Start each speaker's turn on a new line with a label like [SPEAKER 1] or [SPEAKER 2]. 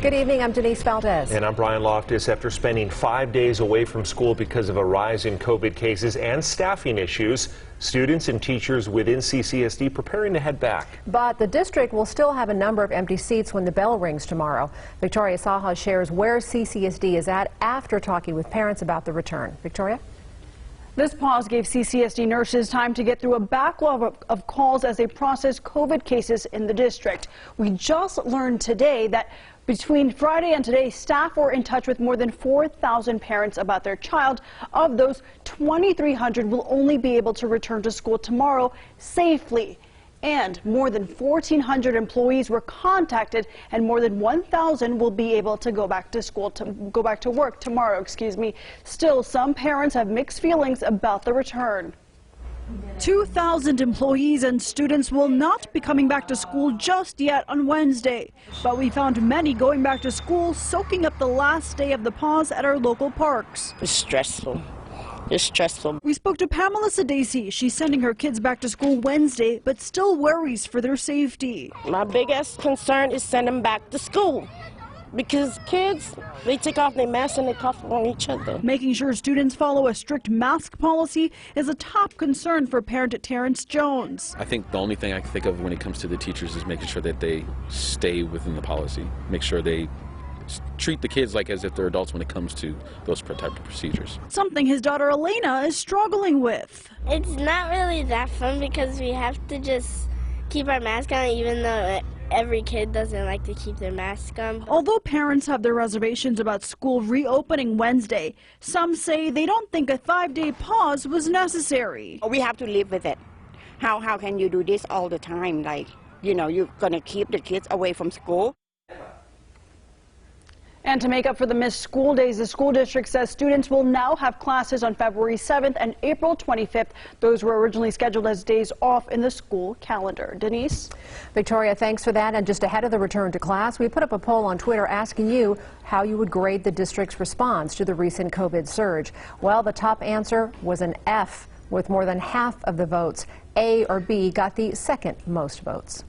[SPEAKER 1] Good evening, I'm Denise Valdez.
[SPEAKER 2] And I'm Brian Loftus. After spending 5 days away from school because of a rise in COVID cases and staffing issues, students and teachers within CCSD preparing to head back.
[SPEAKER 1] But the district will still have a number of empty seats when the bell rings tomorrow. Victoria Saha shares where CCSD is at after talking with parents about the return. Victoria?
[SPEAKER 3] This pause gave CCSD nurses time to get through a backlog of calls as they process COVID cases in the district. We just learned today that between Friday and today, staff were in touch with more than 4,000 parents about their child. Of those, 2,300 will only be able to return to school tomorrow safely. And more than 1,400 employees were contacted, and more than 1,000 will be able to go back to work tomorrow, Still, some parents have mixed feelings about the return. 2,000 employees and students will not be coming back to school just yet on Wednesday. But we found many going back to school soaking up the last day of the pause at our local parks.
[SPEAKER 4] It's stressful. It's stressful.
[SPEAKER 3] We spoke to Pamela Sadesi. She's sending her kids back to school Wednesday, but still worries for their safety.
[SPEAKER 4] My biggest concern is sending them back to school. Because kids, they take off their masks and they cough on each other.
[SPEAKER 3] Making sure students follow a strict mask policy is a top concern for parent Terrence Jones.
[SPEAKER 5] I think the only thing I can think of when it comes to the teachers is making sure that they stay within the policy. Make sure they treat the kids like as if they're adults when it comes to those type of procedures.
[SPEAKER 3] Something his daughter Elena is struggling with.
[SPEAKER 6] It's not really that fun because we have to just keep our mask on, even though every kid doesn't like to keep their mask on.
[SPEAKER 3] Although parents have their reservations about school reopening Wednesday, some say they don't think a 5-day pause was necessary.
[SPEAKER 7] We have to live with it. How can you do this all the time? Like, you know, you're going to keep the kids away from school.
[SPEAKER 3] And to make up for the missed school days, the school district says students will now have classes on February 7th and April 25th. Those were originally scheduled as days off in the school calendar. Denise?
[SPEAKER 1] Victoria, thanks for that. And just ahead of the return to class, we put up a poll on Twitter asking you how you would grade the district's response to the recent COVID surge. Well, the top answer was an F, with more than half of the votes. A or B got the second most votes.